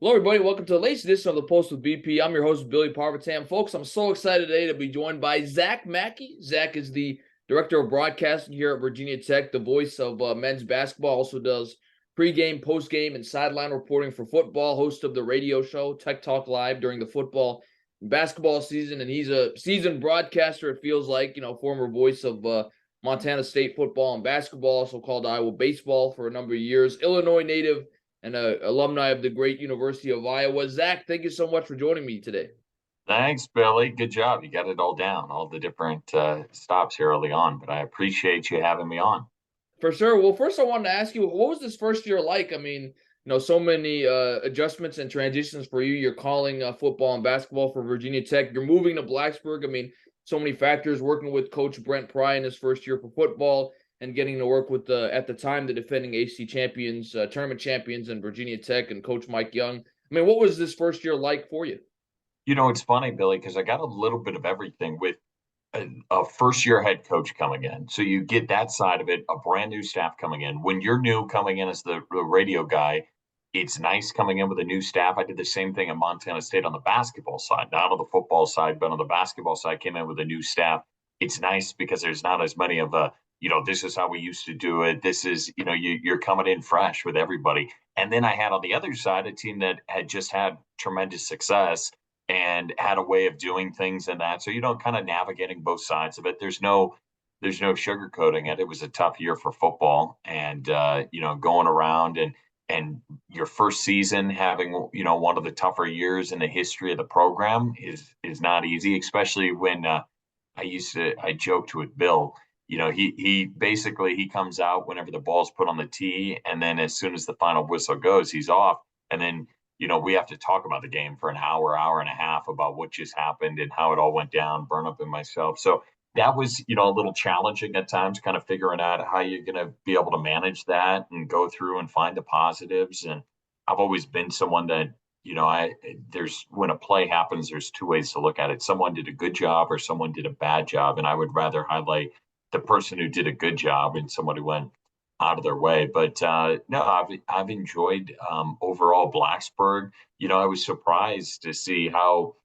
Hello, everybody. Welcome to the latest edition of the Post with BP. I'm your host, Billy Parvatam. Folks, I'm so excited today to be joined by Zach Mackey. Zach is the director of broadcasting here at Virginia Tech, the voice of men's basketball, also does pregame, postgame, and sideline reporting for football, host of the radio show Tech Talk Live during the football and basketball season. And he's a seasoned broadcaster, it feels like, former voice of Montana State football and basketball, also called Iowa baseball for a number of years, Illinois native, and an alumni of the great University of Iowa. Zach, thank you so much for joining me today. Thanks, Billy. Good job. You got it all down, all the different stops here early on, but I appreciate you having me on. For sure. Well, first I wanted to ask you, what was this first year like? I mean, so many adjustments and transitions for you. You're calling football and basketball for Virginia Tech. You're moving to Blacksburg. I mean, so many factors, working with Coach Brent Pry in his first year for football and getting to work with, at the time, the defending AC champions, tournament champions in Virginia Tech and Coach Mike Young. I mean, what was this first year like for you? It's funny, Billy, because I got a little bit of everything with a first year head coach coming in. So you get that side of it, a brand new staff coming in. When you're new coming in as the radio guy, it's nice coming in with a new staff. I did the same thing at Montana State on the basketball side, not on the football side, but on the basketball side, came in with a new staff. It's nice because there's not as many of this is how we used to do it. This is, you're coming in fresh with everybody. And then I had on the other side a team that had just had tremendous success and had a way of doing things and that. So, kind of navigating both sides of it. There's no sugarcoating it. It was a tough year for football, and going around and your first season having one of the tougher years in the history of the program is not easy, especially when I joked with Bill. He basically he comes out whenever the ball's put on the tee, and then as soon as the final whistle goes, he's off, and then we have to talk about the game for an hour and a half about what just happened and how it all went down, Burnop and myself. So that was, a little challenging at times, kind of figuring out how you're going to be able to manage that and go through and find the positives. And I've always been someone that, there's when a play happens, there's two ways to look at it. Someone did a good job or someone did a bad job. And I would rather highlight the person who did a good job and someone who went out of their way. But no, I've enjoyed overall Blacksburg. I was surprised to see how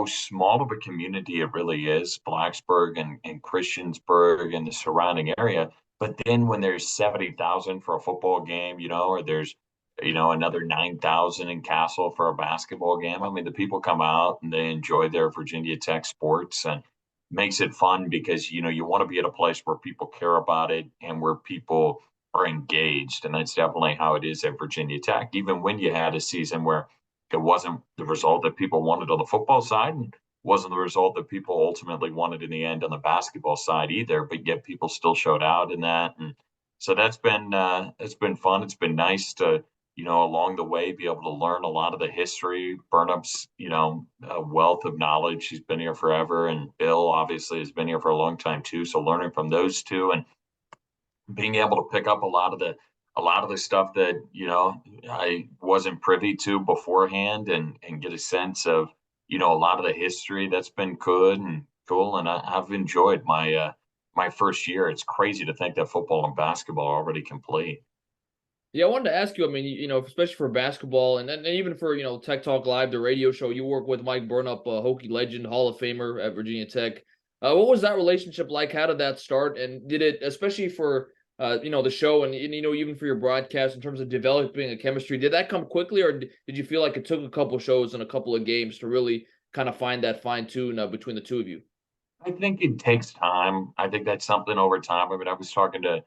small of a community it really is, Blacksburg and Christiansburg and the surrounding area. But then when there's 70,000 for a football game, or there's another 9,000 in Castle for a basketball game. I mean, the people come out and they enjoy their Virginia Tech sports, and makes it fun because you want to be at a place where people care about it and where people are engaged, and that's definitely how it is at Virginia Tech. Even when you had a season where it wasn't the result that people wanted on the football side, and wasn't the result that people ultimately wanted in the end on the basketball side either, but yet people still showed out in that. And so that's been fun. It's been nice to along the way, be able to learn a lot of the history. Burnup's, wealth of knowledge. He's been here forever. And Bill obviously has been here for a long time too. So learning from those two and being able to pick up a lot of the stuff that, I wasn't privy to beforehand and get a sense of, a lot of the history. That's been good and cool. And I've enjoyed my first year. It's crazy to think that football and basketball are already complete. Yeah, I wanted to ask you, I mean, especially for basketball and even for, Tech Talk Live, the radio show, you work with Mike Burnop, a Hokie legend, Hall of Famer at Virginia Tech. What was that relationship like? How did that start? And did it, especially for, the show and, even for your broadcast in terms of developing a chemistry, did that come quickly, or did you feel like it took a couple shows and a couple of games to really kind of find that fine tune between the two of you? I think it takes time. I think that's something over time. I mean, I was talking to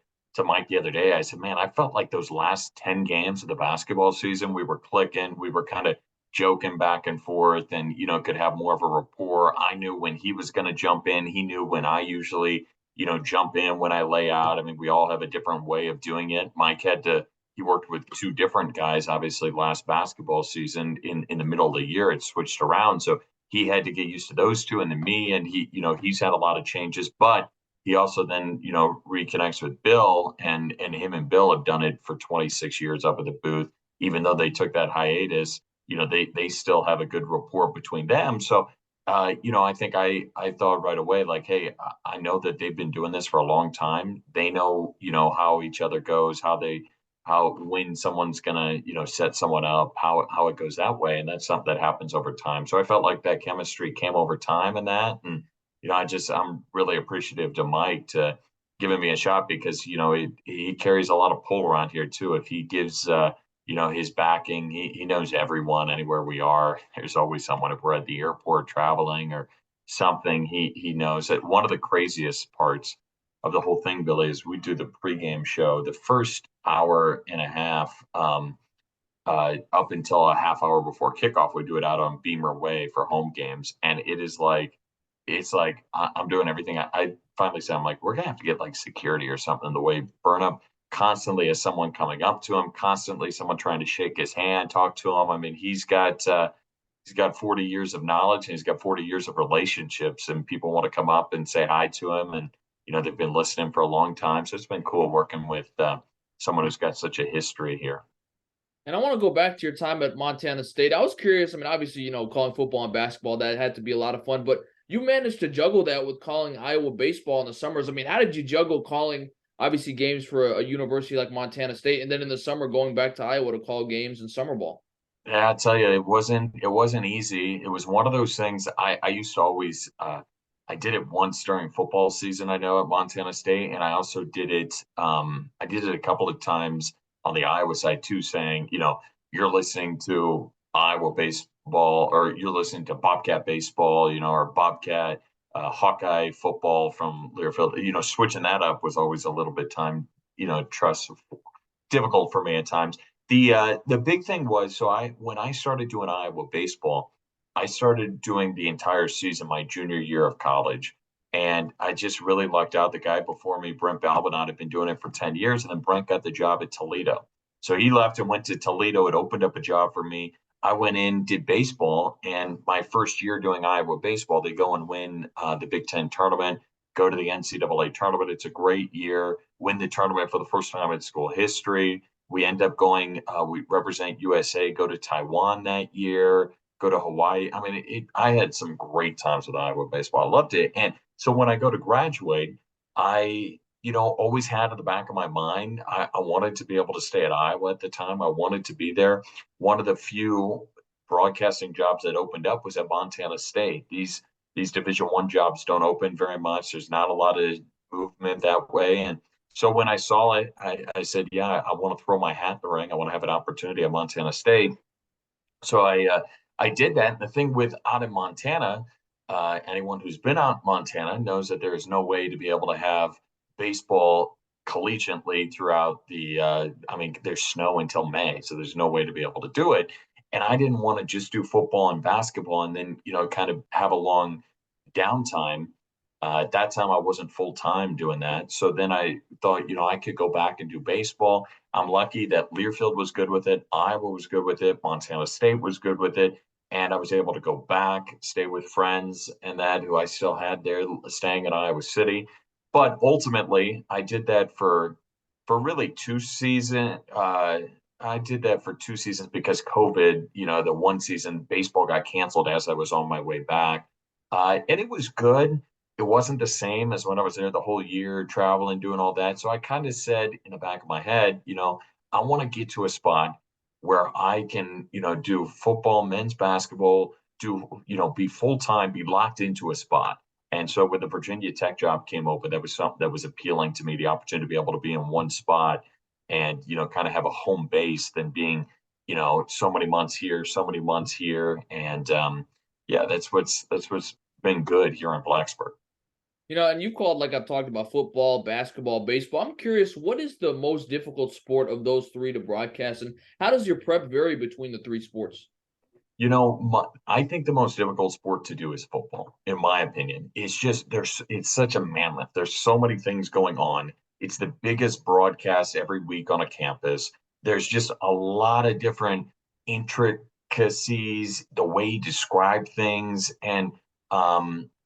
Mike the other day. I said, man, I felt like those last 10 games of the basketball season, we were clicking, we were kind of joking back and forth and, could have more of a rapport. I knew when he was going to jump in. He knew when I usually, jump in when I lay out. I mean, we all have a different way of doing it. He worked with two different guys, obviously last basketball season in the middle of the year, it switched around. So he had to get used to those two and then me, and he's had a lot of changes, but he also then, reconnects with Bill, and him and Bill have done it for 26 years up at the booth. Even though they took that hiatus, they still have a good rapport between them. So, I think I thought right away, like, hey, I know that they've been doing this for a long time. They know, how each other goes, when someone's gonna, set someone up, how it goes that way. And that's something that happens over time. So I felt like that chemistry came over time in that. And, I'm really appreciative to Mike to giving me a shot because, he carries a lot of pull around here too. If he gives his backing, he knows everyone anywhere we are. There's always someone if we're at the airport traveling or something. He knows that one of the craziest parts of the whole thing, Billy, is we do the pregame show. The first hour and a half, up until a half hour before kickoff, we do it out on Beamer Way for home games, and it's like I'm doing everything. I finally said, I'm like, we're gonna have to get like security or something. The way Burnop constantly has someone coming up to him, constantly someone trying to shake his hand, talk to him. I mean, he's got 40 years of knowledge and he's got 40 years of relationships, and people want to come up and say hi to him, and they've been listening for a long time. So it's been cool working with someone who's got such a history here. And I want to go back to your time at Montana State. I was curious. I mean, obviously, calling football and basketball, that had to be a lot of fun, but you managed to juggle that with calling Iowa baseball in the summers. I mean, how did you juggle calling, obviously, games for a university like Montana State, and then in the summer going back to Iowa to call games in summer ball? Yeah, I tell you, it wasn't easy. It was one of those things I used to always I did it once during football season, I know, at Montana State, and I also did it I did it a couple of times on the Iowa side too, saying, you're listening to Iowa baseball or you're listening to Bobcat baseball, or Bobcat Hawkeye football from Learfield. Switching that up was always a little bit time, trust difficult for me at times. The big thing was, so when I started doing Iowa baseball, I started doing the entire season my junior year of college. And I just really lucked out. The guy before me, Brent Pry, had been doing it for 10 years. And then Brent got the job at Toledo. So he left and went to Toledo. It opened up a job for me. I went in, did baseball. And my first year doing Iowa baseball, they go and win the Big Ten tournament, go to the NCAA tournament. It's a great year, win the tournament for the first time in school history. We end up going, we represent USA, go to Taiwan that year, go to Hawaii. I mean, I had some great times with Iowa baseball. I loved it. And so when I go to graduate, I, always had in the back of my mind, I wanted to be able to stay at Iowa at the time. I wanted to be there. One of the few broadcasting jobs that opened up was at Montana State. These Division I jobs don't open very much. There's not a lot of movement that way. And so when I saw it, I said, yeah, I want to throw my hat in the ring. I want to have an opportunity at Montana State. So I did that. And the thing with out in Montana, anyone who's been out in Montana knows that there is no way to be able to have baseball collegiately throughout there's snow until May. So there's no way to be able to do it. And I didn't want to just do football and basketball and then, kind of have a long downtime. At that time, I wasn't full time doing that. So then I thought, I could go back and do baseball. I'm lucky that Learfield was good with it. Iowa was good with it. Montana State was good with it. And I was able to go back, stay with friends and that who I still had there staying in Iowa City. But ultimately, I did that for really 2 seasons. I did that for 2 seasons because COVID, the one season baseball got canceled as I was on my way back. And it was good. It wasn't the same as when I was there the whole year traveling, doing all that. So I kind of said in the back of my head, I want to get to a spot where I can, do football, men's basketball, be full time, be locked into a spot. And so when the Virginia Tech job came open, that was something that was appealing to me, the opportunity to be able to be in one spot and, kind of have a home base than being, so many months here, so many months here. And yeah, that's what's been good here in Blacksburg. And you called, like I've talked about, football, basketball, baseball. I'm curious, what is the most difficult sport of those three to broadcast, and how does your prep vary between the three sports? I think the most difficult sport to do is football, in my opinion. It's such a mammoth. There's so many things going on. It's the biggest broadcast every week on a campus. There's just a lot of different intricacies, the way you describe things. And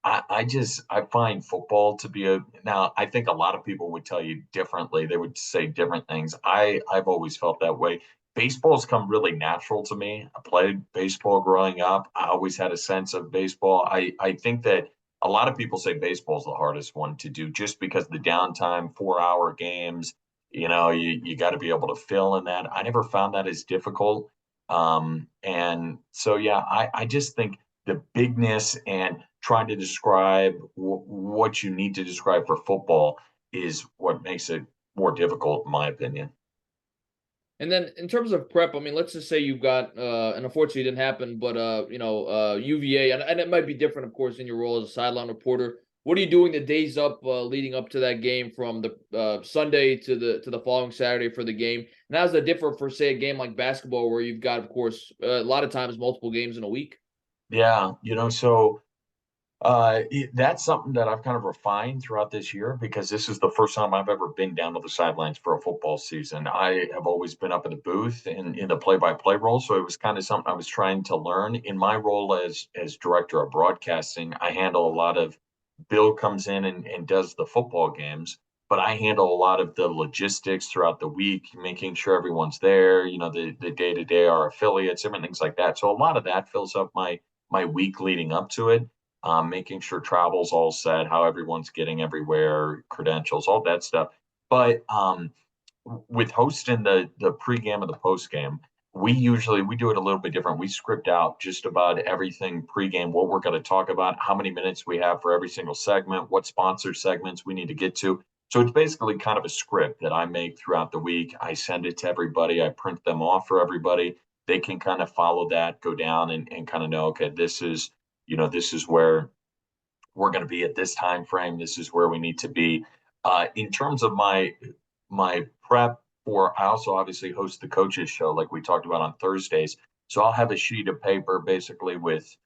I find football to be now, I think a lot of people would tell you differently. They would say different things. I've always felt that way. Baseball's come really natural to me. I played baseball growing up. I always had a sense of baseball. I think that a lot of people say baseball's the hardest one to do just because the downtime, 4-hour games, You got to be able to fill in that. I never found that as difficult. And so, yeah, I just think the bigness and trying to describe what you need to describe for football is what makes it more difficult, in my opinion. And then in terms of prep, I mean, let's just say you've got, and unfortunately it didn't happen, but UVA, and it might be different, of course, in your role as a sideline reporter. What are you doing the days up, leading up to that game, from the Sunday to the following Saturday for the game? And how does that differ for, say, a game like basketball, where you've got, of course, a lot of times multiple games in a week? Yeah, so that's something that I've kind of refined throughout this year because this is the first time I've ever been down to the sidelines for a football season. I have always been up in the booth and in the play-by-play role, so it was kind of something I was trying to learn. In my role as director of broadcasting, I handle a lot of Bill comes in and does the football games, but I handle a lot of the logistics throughout the week, making sure everyone's there, the day-to-day, our affiliates, different things like that. So a lot of that fills up my week leading up to it, making sure travel's all set, how everyone's getting everywhere, credentials, all that stuff. But with hosting the pregame and the postgame, we do it a little bit different. We script out just about everything pregame, what we're going to talk about, how many minutes we have for every single segment, what sponsor segments we need to get to. So it's basically kind of a script that I make throughout the week. I send it to everybody. I print them off for everybody. They can kind of follow that, go down and kind of know, okay, this is where we're going to be at this time frame. This is where we need to be. In terms of my prep for, I also obviously host the coaches show like we talked about on Thursdays. So I'll have a sheet of paper basically with,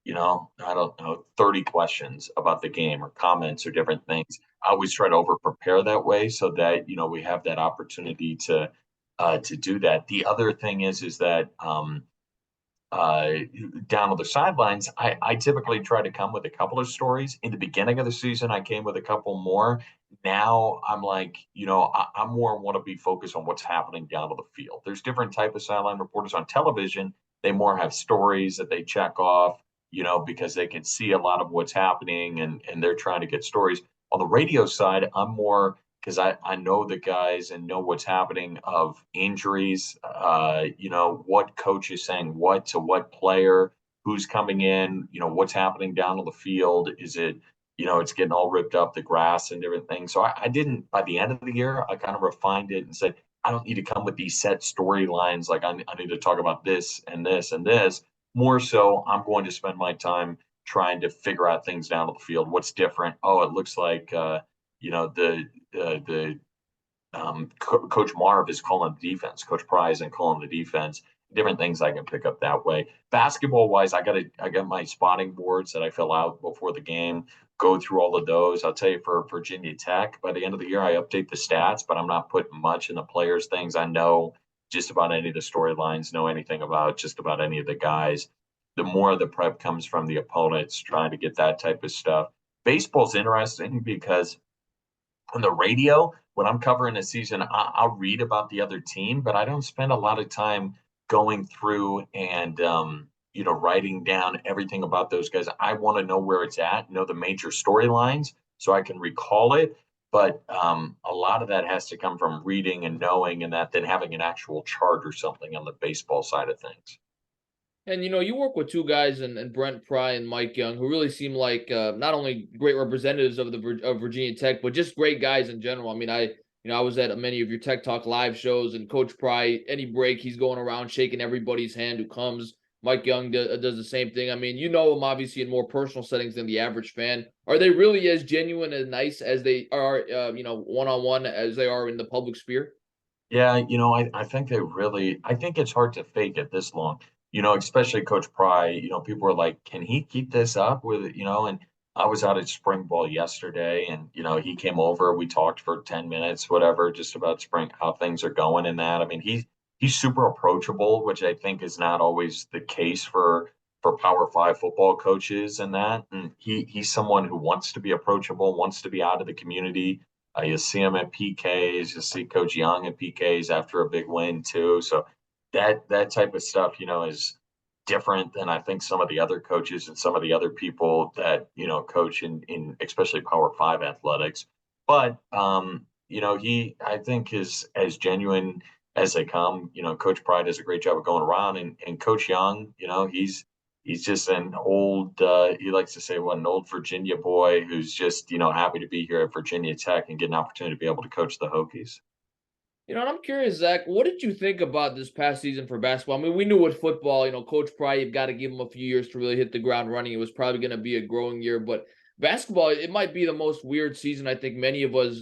I don't know, 30 questions about the game or comments or different things. I always try to over prepare that way so that, we have that opportunity to do that. The other thing is that uh, down on the sidelines, I typically try to come with a couple of stories. In the beginning of the season, I came with a couple more. Now I'm like, I'm more want to be focused on what's happening down on the field. There's different type of sideline reporters on television. They more have stories that they check off, because they can see a lot of what's happening and they're trying to get stories. On the radio side, I'm more because I know the guys and know what's happening of injuries, what coach is saying what to what player, who's coming in, what's happening down on the field. Is it, it's getting all ripped up, the grass and different things. So I didn't, by the end of the year, I kind of refined it and said, I don't need to come with these set storylines. Like I need to talk about this and this and this. More so, I'm going to spend my time trying to figure out things down on the field. What's different? Oh, it looks like, the Coach Marv is calling the defense. Coach Pry isn't calling the defense. Different things I can pick up that way. Basketball wise, I got my spotting boards that I fill out before the game. Go through all of those. I'll tell you for Virginia Tech, by the end of the year, I update the stats, but I'm not putting much in the players' things. I know just about any of the storylines, know anything about just about any of the guys. The more of the prep comes from the opponents, trying to get that type of stuff. Baseball's interesting because on the radio, when I'm covering a season, I'll read about the other team, but I don't spend a lot of time going through and writing down everything about those guys. I want to know where it's at, know the major storylines, so I can recall it. But a lot of that has to come from reading and knowing, and that than having an actual chart or something on the baseball side of things. And you work with two guys, and Brent Pry and Mike Young, who really seem like not only great representatives of of Virginia Tech, but just great guys in general. I mean, I was at many of your Tech Talk live shows, and Coach Pry, any break, he's going around shaking everybody's hand who comes. Mike Young does the same thing. I mean, you know him obviously in more personal settings than the average fan. Are they really as genuine and nice as they are, one on one as they are in the public sphere? Yeah, I think they really, I think it's hard to fake it this long, especially Coach Pry. People are like, can he keep this up and I was out at spring ball yesterday and, he came over, we talked for 10 minutes, whatever, just about spring, how things are going and that. I mean, he's super approachable, which I think is not always the case for Power Five football coaches and that. And he's someone who wants to be approachable, wants to be out of the community. You see him at PKs. You see Coach Young at PKs after a big win too. So that type of stuff, is different than I think some of the other coaches and some of the other people that coach in especially Power Five athletics. But I think is as genuine as they come. Coach Pry does a great job of going around, and Coach Young, he's just an old, he likes to say, what, an old Virginia boy who's just, happy to be here at Virginia Tech and get an opportunity to be able to coach the Hokies. And I'm curious, Zach, what did you think about this past season for basketball? I mean, we knew with football, Coach Pry, you've got to give him a few years to really hit the ground running. It was probably going to be a growing year, but basketball, it might be the most weird season I think many of us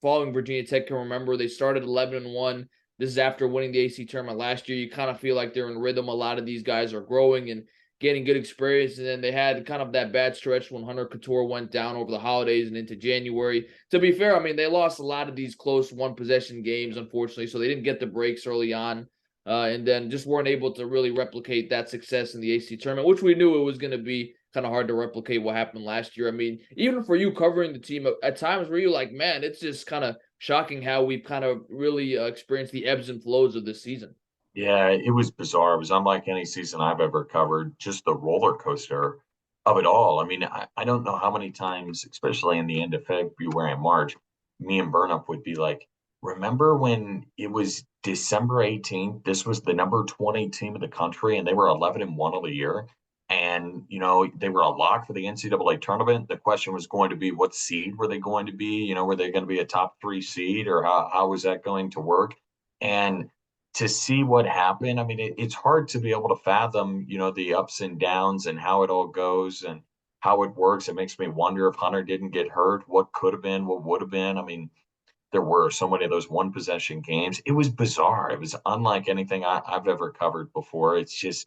following Virginia Tech can remember. They started 11-1. This is after winning the AC tournament last year. You kind of feel like they're in rhythm. A lot of these guys are growing and getting good experience. And then they had kind of that bad stretch when Hunter Couture went down over the holidays and into January. To be fair, I mean, they lost a lot of these close one possession games, unfortunately, so they didn't get the breaks early on. And then just weren't able to really replicate that success in the AC tournament, which we knew it was going to be kind of hard to replicate what happened last year. I mean, even for you covering the team, at times were you like, man, it's just kind of shocking how we've kind of really experienced the ebbs and flows of this season. Yeah, it was bizarre. It was unlike any season I've ever covered, just the roller coaster of it all. I mean, I don't know how many times, especially in the end of February and March, me and Burnop would be like, remember when it was December 18th? This was the number 20 team in the country, and they were 11-1 of the year. And, they were a lock for the NCAA tournament. The question was going to be, what seed were they going to be? Were they going to be a top 3 seed, or how was that going to work? And to see what happened, I mean, it's hard to be able to fathom, the ups and downs and how it all goes and how it works. It makes me wonder if Hunter didn't get hurt, what could have been, what would have been. I mean, there were so many of those one possession games. It was bizarre. It was unlike anything I've ever covered before. It's just,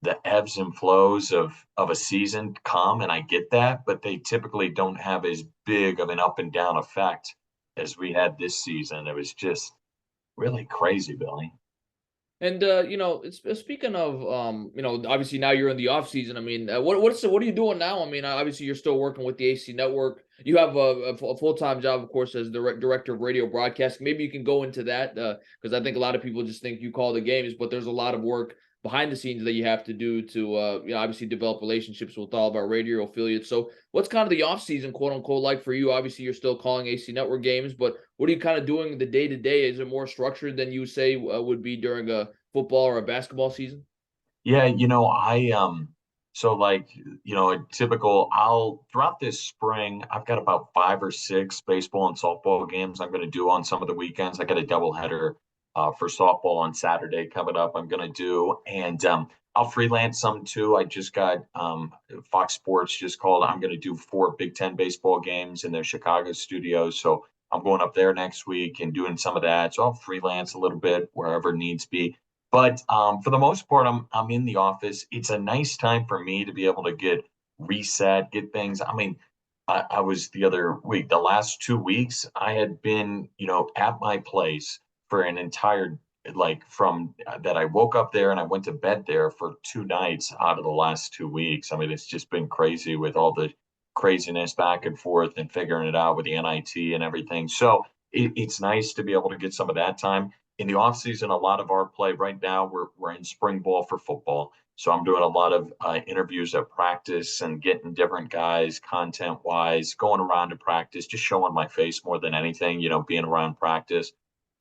the ebbs and flows of a season come, and I get that, but they typically don't have as big of an up and down effect as we had this season. It was just really crazy, Billy. And it's speaking of obviously now you're in the off season. I mean, what are you doing now? I mean, obviously you're still working with the AC network. You have a full-time job, of course, as the director of radio broadcasting. Maybe you can go into that because I think a lot of people just think you call the games, but there's a lot of work behind the scenes that you have to do to obviously develop relationships with all of our radio affiliates. So what's kind of the off season, quote unquote, like for you? Obviously you're still calling AC network games, but what are you kind of doing the day to day? Is it more structured than you say would be during a football or a basketball season? Yeah, so like, a typical, I'll throughout this spring, I've got about 5 or 6 baseball and softball games I'm going to do on some of the weekends. I got a doubleheader for softball on Saturday coming up. I'm going to do, and I'll freelance some too. I just got Fox Sports just called. I'm going to do 4 Big Ten baseball games in their Chicago studios. So I'm going up there next week and doing some of that. So I'll freelance a little bit wherever needs be. But for the most part, I'm in the office. It's a nice time for me to be able to get reset, get things. I mean, I was the other week, the last 2 weeks, I had been, at my place for an entire, like, from that I woke up there and I went to bed there for 2 nights out of the last 2 weeks. I mean, it's just been crazy with all the craziness back and forth and figuring it out with the NIT and everything. So it's nice to be able to get some of that time in the off season. A lot of our play right now, we're in spring ball for football, so I'm doing a lot of interviews at practice and getting different guys content wise, going around to practice, just showing my face more than anything, being around practice.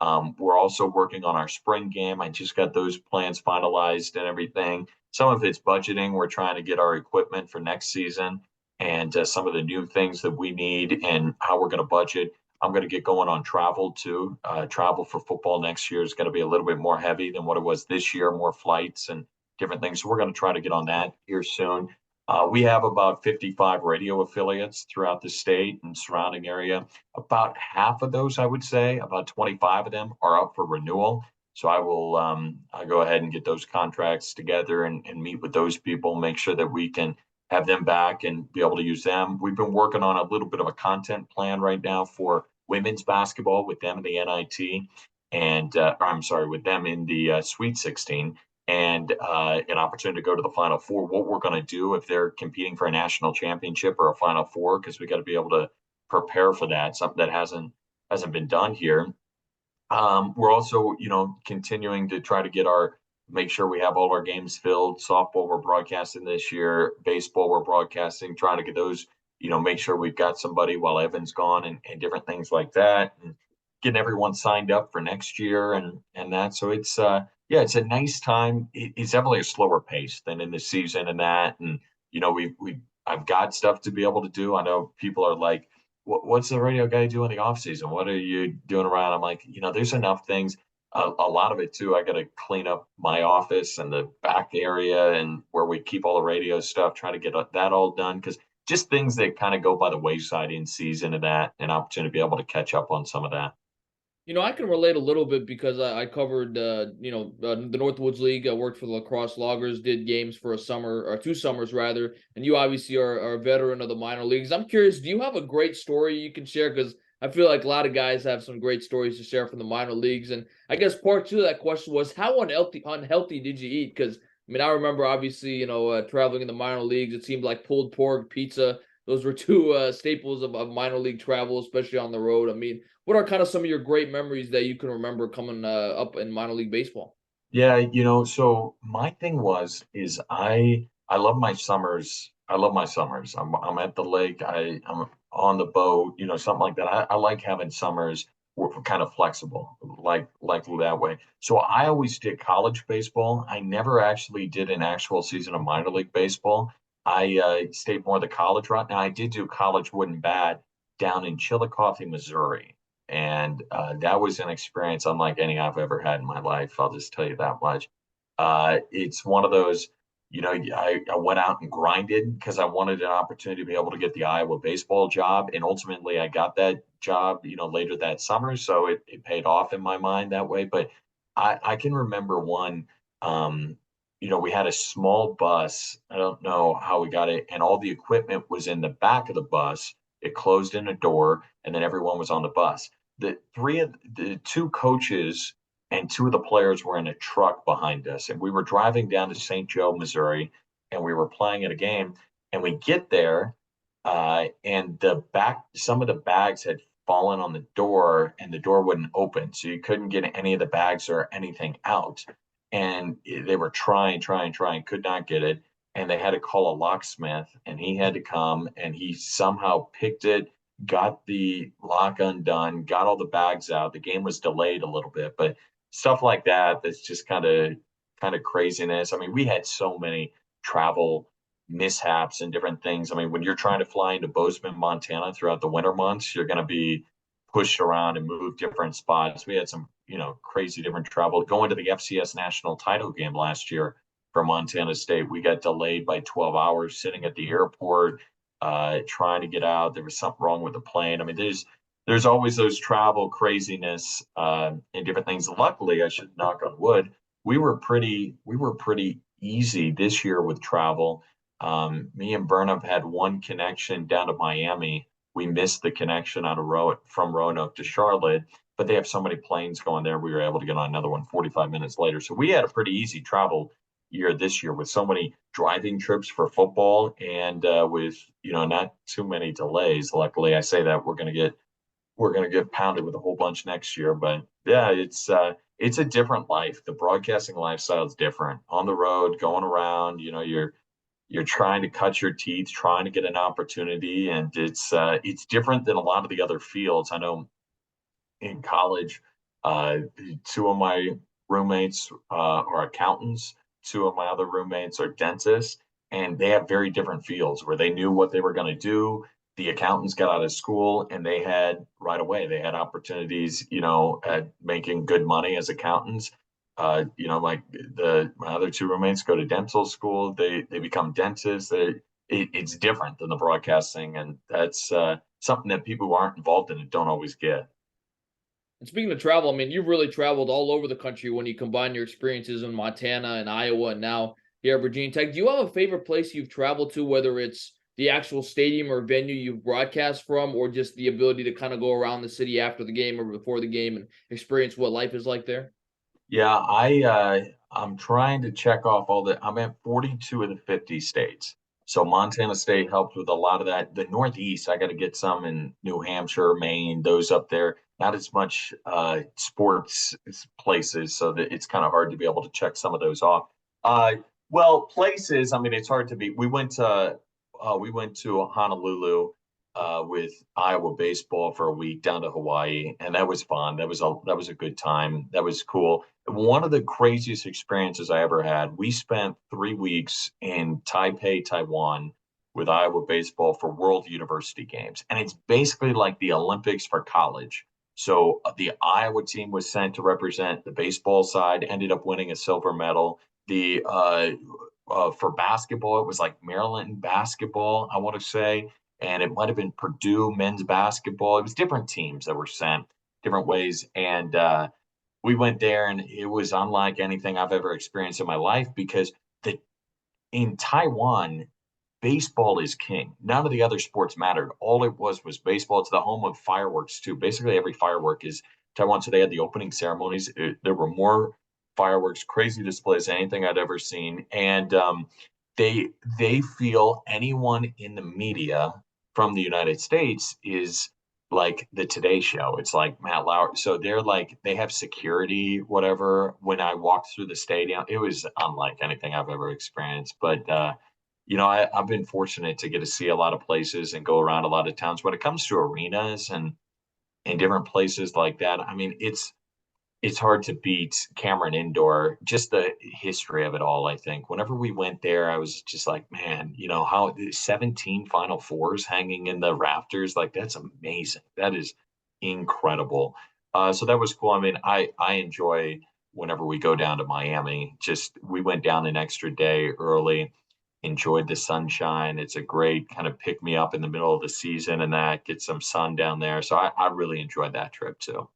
We're also working on our spring game. I just got those plans finalized and everything. Some of it's budgeting. We're trying to get our equipment for next season and some of the new things that we need and how we're going to budget. I'm going to get going on travel too. Travel for football next year is going to be a little bit more heavy than what it was this year, more flights and different things. So we're going to try to get on that here soon. We have about 55 radio affiliates throughout the state and surrounding area. About half of those, I would say, about 25 of them are up for renewal. So I'll go ahead and get those contracts together and meet with those people, make sure that we can have them back and be able to use them. We've been working on a little bit of a content plan right now for women's basketball with them in the NIT and I'm sorry, with them in the Sweet 16 and an opportunity to go to the Final Four. What we're going to do if they're competing for a national championship or a Final Four, because we got to be able to prepare for that. Something that hasn't been done here. We're also, continuing to try to make sure we have all our games filled. Softball we're broadcasting this year. Baseball we're broadcasting, trying to get those make sure we've got somebody while Evan's gone and different things like that, and getting everyone signed up for next year and that. So it's yeah, it's a nice time. It's definitely a slower pace than in the season and that. And we I've got stuff to be able to do. I know people are like, what's the radio guy do in the off season? What are you doing around? I'm like, there's enough things. A lot of it too. I got to clean up my office and the back area and where we keep all the radio stuff, trying to get that all done, because just things that kind of go by the wayside in season, and that an opportunity to be able to catch up on some of that. I can relate a little bit because I covered, the Northwoods League. I worked for the Lacrosse Loggers, did games for a summer or 2 summers rather. And you obviously are a veteran of the minor leagues. I'm curious, do you have a great story you can share? Because I feel like a lot of guys have some great stories to share from the minor leagues. And I guess part two of that question was, how unhealthy did you eat? Because I remember obviously, traveling in the minor leagues, it seemed like pulled pork, pizza. Those were two staples of minor league travel, especially on the road. What are kind of some of your great memories that you can remember coming up in minor league baseball? Yeah, so my thing is I love my summers. I love my summers. I'm at the lake. I'm on the boat, something like that. I like having summers kind of flexible, like that way. So I always did college baseball. I never actually did an actual season of minor league baseball. I stayed more the college route. Now I did do college wooden bat down in Chillicothe, Missouri. And that was an experience unlike any I've ever had in my life. I'll just tell you that much. It's one of those, I went out and grinded because I wanted an opportunity to be able to get the Iowa baseball job. And ultimately, I got that job, later that summer. So it paid off in my mind that way. But I can remember one, we had a small bus. I don't know how we got it. And all the equipment was in the back of the bus. It closed in a door, and then everyone was on the bus. The two coaches and two of the players were in a truck behind us, and we were driving down to St. Joe, Missouri, and we were playing at a game. And we get there, and some of the bags had fallen on the door, and the door wouldn't open, so you couldn't get any of the bags or anything out. And they were trying, could not get it, and they had to call a locksmith, and he had to come, and he somehow picked it, got the lock undone, got all the bags out. The game was delayed a little bit, but stuff like that, that's just kind of craziness. We had so many travel mishaps and different things. When you're trying to fly into Bozeman, Montana throughout the winter months, you're going to be pushed around and moved different spots. We had some, crazy different travel. Going to the FCS national title game last year for Montana State, we got delayed by 12 hours sitting at the airport, trying to get out. There was something wrong with the plane. There's always those travel craziness and different things. Luckily, I should knock on wood, we were pretty easy this year with travel. Me and Burnop had one connection down to Miami. We missed the connection from Roanoke to Charlotte, but they have so many planes going there. We were able to get on another one 45 minutes later. So we had a pretty easy travel year this year with so many driving trips for football and with not too many delays. Luckily, I say that we're going to get pounded with a whole bunch next year, but yeah, it's a different life. The broadcasting lifestyle is different. On the road, going around, you're trying to cut your teeth, trying to get an opportunity, and it's different than a lot of the other fields. I know in college, uh, two of my roommates are accountants. Two of my other roommates are dentists, and they have very different fields where they knew what they were going to do. The accountants got out of school and they had right away, they had opportunities, at making good money as accountants. Like my other two roommates go to dental school. They become dentists. It's different than the broadcasting, and that's something that people who aren't involved in it don't always get. And speaking of travel, you've really traveled all over the country when you combine your experiences in Montana and Iowa and now here at Virginia Tech. Do you have a favorite place you've traveled to, whether it's the actual stadium or venue you've broadcast from, or just the ability to kind of go around the city after the game or before the game and experience what life is like there? Yeah, I'm trying to check off I'm at 42 of the 50 states. So Montana State helped with a lot of that. The Northeast, I got to get some in New Hampshire, Maine, those up there. Not as much sports places, so that it's kind of hard to be able to check some of those off. Well, places, it's hard to be. We went to we went to Honolulu with Iowa baseball for a week down to Hawaii, and that was fun. That was a good time. That was cool. One of the craziest experiences I ever had. We spent 3 weeks in Taipei, Taiwan, with Iowa baseball for World University Games, and it's basically like the Olympics for college. So the Iowa team was sent to represent the baseball side, ended up winning a silver medal. The For basketball, it was like Maryland basketball, I want to say, and it might have been Purdue men's basketball. It was different teams that were sent different ways, and we went there, and it was unlike anything I've ever experienced in my life because the in Taiwan, baseball is king. None of the other sports mattered. All it was baseball. It's the home of fireworks too. Basically, every firework is Taiwan. So they had the opening ceremonies. There were more fireworks, crazy displays, anything I'd ever seen. And they feel anyone in the media from the United States is like the Today Show. It's like Matt Lauer. So they're like they have security, whatever. When I walked through the stadium, it was unlike anything I've ever experienced. But I've been fortunate to get to see a lot of places and go around a lot of towns. When it comes to arenas and different places like that, I mean, it's hard to beat Cameron Indoor, just the history of it all, I think. Whenever we went there, I was just like, man, how 17 Final Fours hanging in the rafters, like that's amazing. That is incredible. So that was cool. I mean, I enjoy whenever we go down to Miami. Just we went down an extra day early, enjoyed the sunshine. It's a great kind of pick me up in the middle of the season and that get some sun down there. So I really enjoyed that trip too.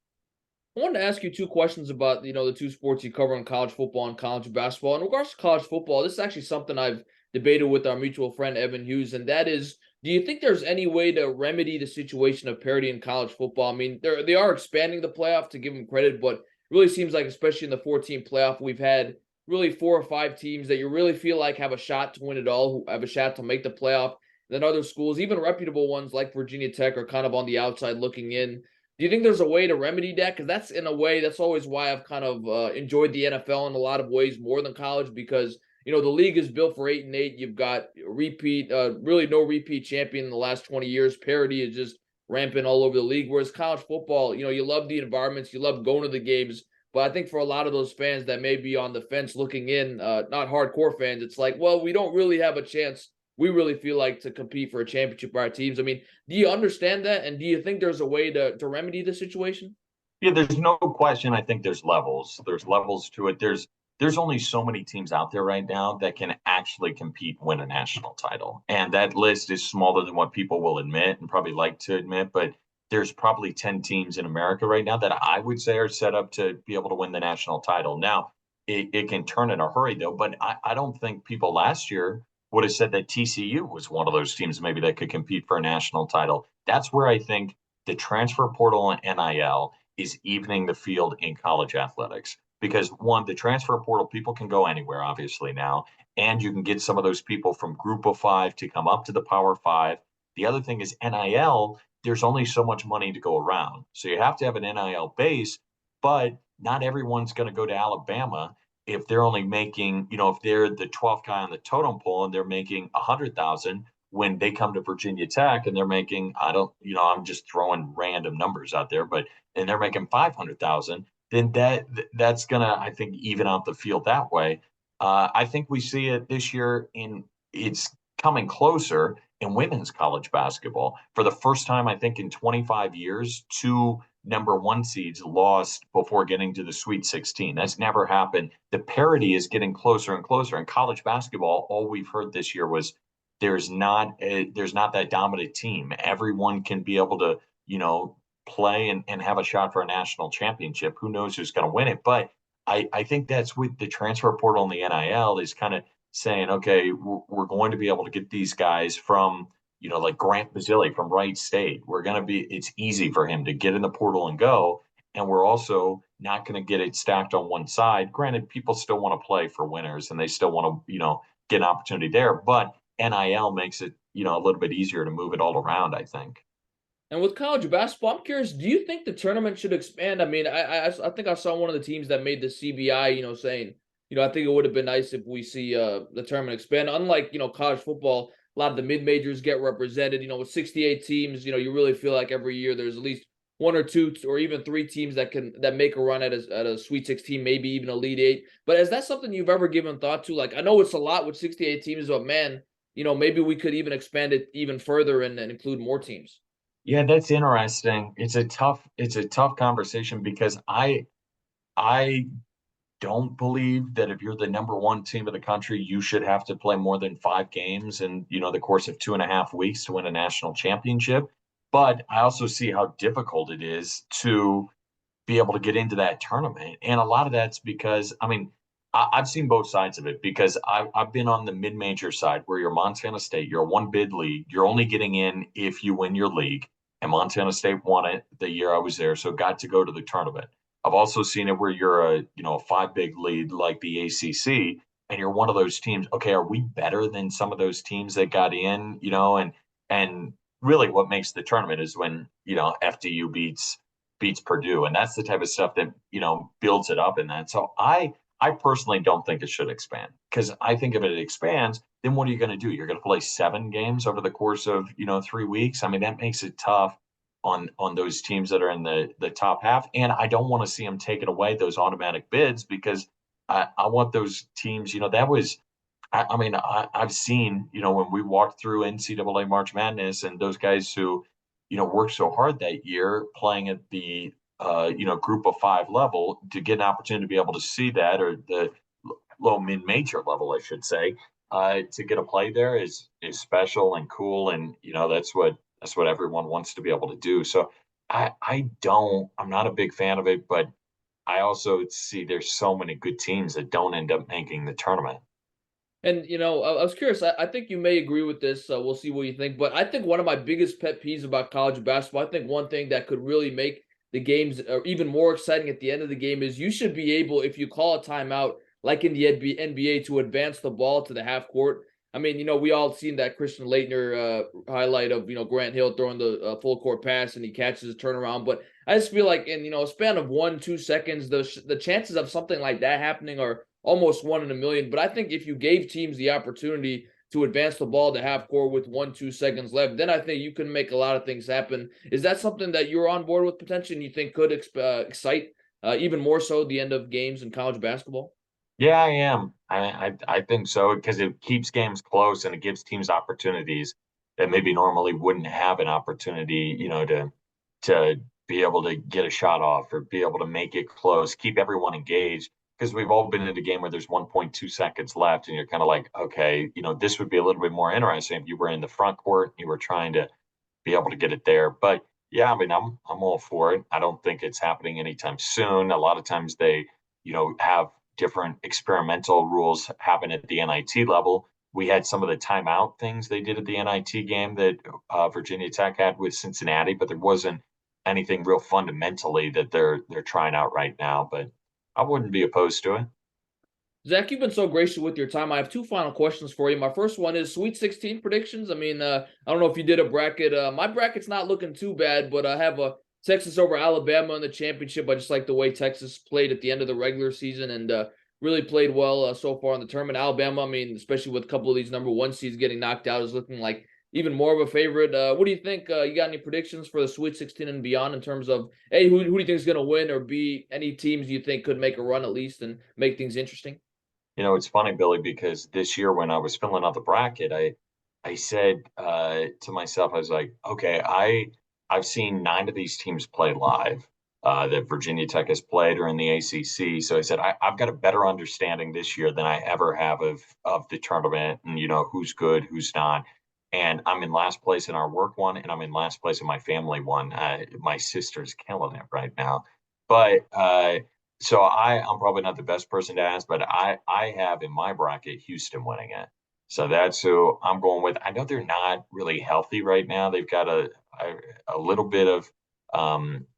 I wanted to ask you two questions about, the two sports you cover in college football and college basketball. In regards to college football, this is actually something I've debated with our mutual friend Evan Hughes, and that is, do you think there's any way to remedy the situation of parity in college football? I mean, they are expanding the playoff to give them credit, but it really seems like, especially in the 14 playoff, we've had really 4 or 5 teams that you really feel like have a shot to win it all, who have a shot to make the playoff. And then other schools, even reputable ones like Virginia Tech, are kind of on the outside looking in. Do you think there's a way to remedy that? Because that's in a way, that's always why I've kind of enjoyed the NFL in a lot of ways more than college because, the league is built for 8-8. You've got repeat, really no repeat champion in the last 20 years. Parity is just rampant all over the league. Whereas college football, you love the environments, you love going to the games. But I think for a lot of those fans that may be on the fence looking in, not hardcore fans, it's like, well, we don't really have a chance. We really feel like to compete for a championship by our teams. I mean, do you understand that? And do you think there's a way to remedy the situation? Yeah, there's no question. I think there's levels. There's levels to it. There's only so many teams out there right now that can actually compete and win a national title. And that list is smaller than what people will admit and probably like to admit, but there's probably 10 teams in America right now that I would say are set up to be able to win the national title. Now, it can turn in a hurry though, but I don't think people last year would have said that TCU was one of those teams maybe that could compete for a national title. That's where I think the transfer portal and NIL is evening the field in college athletics. Because one, the transfer portal, people can go anywhere, obviously, now, and you can get some of those people from group of five to come up to the power five. The other thing is NIL, there's only so much money to go around. So you have to have an NIL base, but not everyone's going to go to Alabama if they're only making, if they're the 12th guy on the totem pole and they're making 100,000 when they come to Virginia Tech and they're making, I don't, I'm just throwing random numbers out there, but and they're making 500,000, then that's gonna, I think, even out the field that way. I think we see it this year it's coming closer in women's college basketball. For the first time, I think, in 25 years, two number one seeds lost before getting to the Sweet 16. That's never happened. The parity is getting closer and closer. In college basketball, all we've heard this year was there's not that dominant team. Everyone can be able to, play and have a shot for a national championship. Who knows who's going to win it? But I think that's with the transfer portal and the NIL is kind of saying, okay, we're going to be able to get these guys from, like Grant Basile from Wright State. It's easy for him to get in the portal and go. And we're also not going to get it stacked on one side. Granted, people still want to play for winners and they still want to, get an opportunity there. But NIL makes it, a little bit easier to move it all around, I think. And with college basketball, I'm curious, do you think the tournament should expand? I mean, I think I saw one of the teams that made the CBI, saying, I think it would have been nice if we see the tournament expand. Unlike, college football, a lot of the mid-majors get represented. With 68 teams, you really feel like every year there's at least one or two or even three teams that make a run at a Sweet 16, maybe even Elite Eight. But is that something you've ever given thought to? Like, I know it's a lot with 68 teams, but man, maybe we could even expand it even further and include more teams. Yeah, that's interesting. It's a tough conversation because I don't believe that if you're the number one team of the country, you should have to play more than 5 games in, the course of 2.5 weeks to win a national championship. But I also see how difficult it is to be able to get into that tournament. And a lot of that's because, I mean, I've seen both sides of it because I've been on the mid-major side where you're Montana State, you're a one bid league, you're only getting in if you win your league. And Montana State won it the year I was there, so got to go to the tournament. I've also seen it where you're a 5 big lead like the ACC, and you're one of those teams. Okay, are we better than some of those teams that got in? And really, what makes the tournament is when FDU beats Purdue, and that's the type of stuff that builds it up in that. So I personally don't think it should expand because I think if it expands, then what are you going to do? You're going to play 7 games over the course of 3 weeks. I mean, that makes it tough on those teams that are in the top half, and I don't want to see them taking away those automatic bids because I want those teams. That was. I mean, I've seen, when we walked through NCAA March Madness and those guys who worked so hard that year playing at the, group of 5 level to get an opportunity to be able to see that, or the low mid-major level, I should say, to get a play there is special and cool. And, that's what everyone wants to be able to do. So I'm not a big fan of it, but I also see there's so many good teams that don't end up making the tournament. And I was curious. I think you may agree with this. We'll see what you think. But I think one of my biggest pet peeves about college basketball, I think one thing that could really make the games even more exciting at the end of the game is you should be able, if you call a timeout, like in the NBA, to advance the ball to the half court. I mean, we all seen that Christian Laettner highlight of Grant Hill throwing the full court pass and he catches a turnaround. But I just feel like in a span of 1-2 seconds, the chances of something like that happening are almost 1 in a million. But I think if you gave teams the opportunity to advance the ball to half court with 1-2 seconds left, then I think you can make a lot of things happen. Is that something that you're on board with potentially and you think could excite even more so the end of games in college basketball? Yeah, I am. I think so because it keeps games close and it gives teams opportunities that maybe normally wouldn't have an opportunity, to be able to get a shot off or be able to make it close, keep everyone engaged. Because we've all been in a game where there's 1.2 seconds left, and you're kind of like, okay, this would be a little bit more interesting if you were in the front court and you were trying to be able to get it there. But yeah, I mean, I'm all for it. I don't think it's happening anytime soon. A lot of times they, have different experimental rules happen at the NIT level. We had some of the timeout things they did at the NIT game that Virginia Tech had with Cincinnati, but there wasn't anything real fundamentally that they're trying out right now. But I wouldn't be opposed to it. Zach, you've been so gracious with your time. I have two final questions for you. My first one is Sweet 16 predictions. I mean, I don't know if you did a bracket. My bracket's not looking too bad, but I have a Texas over Alabama in the championship. I just like the way Texas played at the end of the regular season and really played well so far in the tournament. Alabama, I mean, especially with a couple of these number 1 seeds getting knocked out, is looking like even more of a favorite. What do you think? You got any predictions for the Sweet 16 and beyond in terms of, A, who do you think is going to win, or B, any teams you think could make a run at least and make things interesting? It's funny, Billy, because this year when I was filling out the bracket, I said to myself, I was like, okay, I've seen 9 of these teams play live that Virginia Tech has played or in the ACC. So I said I've got a better understanding this year than I ever have of the tournament and who's good, who's not. And I'm in last place in our work one, and I'm in last place in my family one. My sister's killing it right now, but so I'm probably not the best person to ask, but I have in my bracket Houston winning it. So that's who I'm going with. I know they're not really healthy right now. They've got a little bit of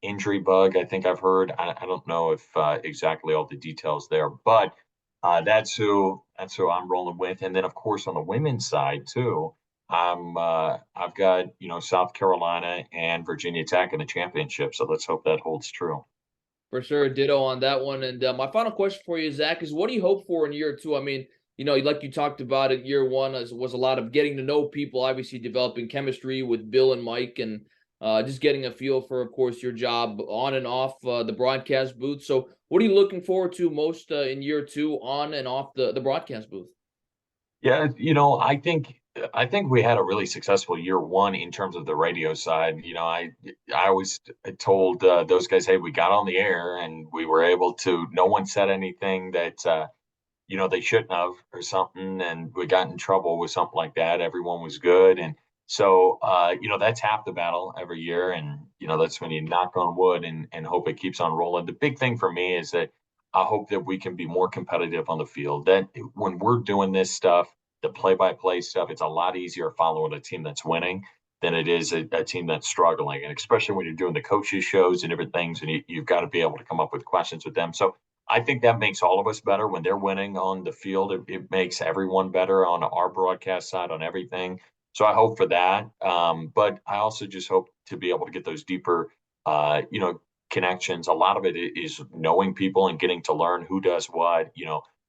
injury bug. I think I've heard. I don't know if exactly all the details there, but that's who I'm rolling with. And then of course on the women's side too, I've got South Carolina and Virginia Tech in the championship. So let's hope that holds true. For sure, ditto on that one. And my final question for you, Zach, is what do you hope for in year 2? I mean, like you talked about it, year one was a lot of getting to know people, obviously developing chemistry with Bill and Mike, and just getting a feel for, of course, your job on and off the broadcast booth. So what are you looking forward to most in year two on and off the broadcast booth? Yeah, I think we had a really successful year one in terms of the radio side. I always told those guys, hey, we got on the air and we were able to. No one said anything that they shouldn't have or something, and we got in trouble with something like that. Everyone was good, and so that's half the battle every year, and that's when you knock on wood and hope it keeps on rolling. The big thing for me is that I hope that we can be more competitive on the field. That when we're doing this stuff, the play-by-play stuff, it's a lot easier following a team that's winning than it is a team that's struggling. And especially when you're doing the coaches shows and different things, and you've got to be able to come up with questions with them. So I think that makes all of us better when they're winning on the field. It makes everyone better on our broadcast side on everything. So I hope for that. But I also just hope to be able to get those deeper, connections. A lot of it is knowing people and getting to learn who does what,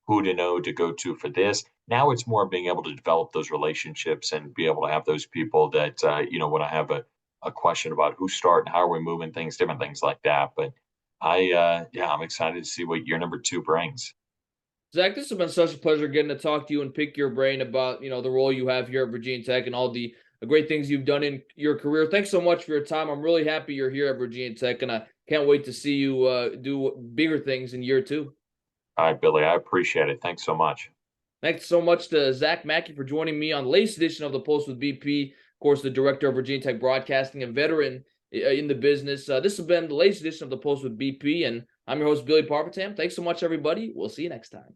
who to know to go to for this. Now it's more being able to develop those relationships and be able to have those people that, when I have a question about who's starting, how are we moving things, different things like that. But I'm excited to see what year number two brings. Zach, this has been such a pleasure getting to talk to you and pick your brain about, the role you have here at Virginia Tech and all the great things you've done in your career. Thanks so much for your time. I'm really happy you're here at Virginia Tech, and I can't wait to see you do bigger things in year two. All right, Billy, I appreciate it. Thanks so much. Thanks so much to Zach Mackey for joining me on the latest edition of the Post with BP. Of course, the director of Virginia Tech Broadcasting and veteran in the business. This has been the latest edition of the Post with BP, and I'm your host, Billy Parvatam. Thanks so much, everybody. We'll see you next time.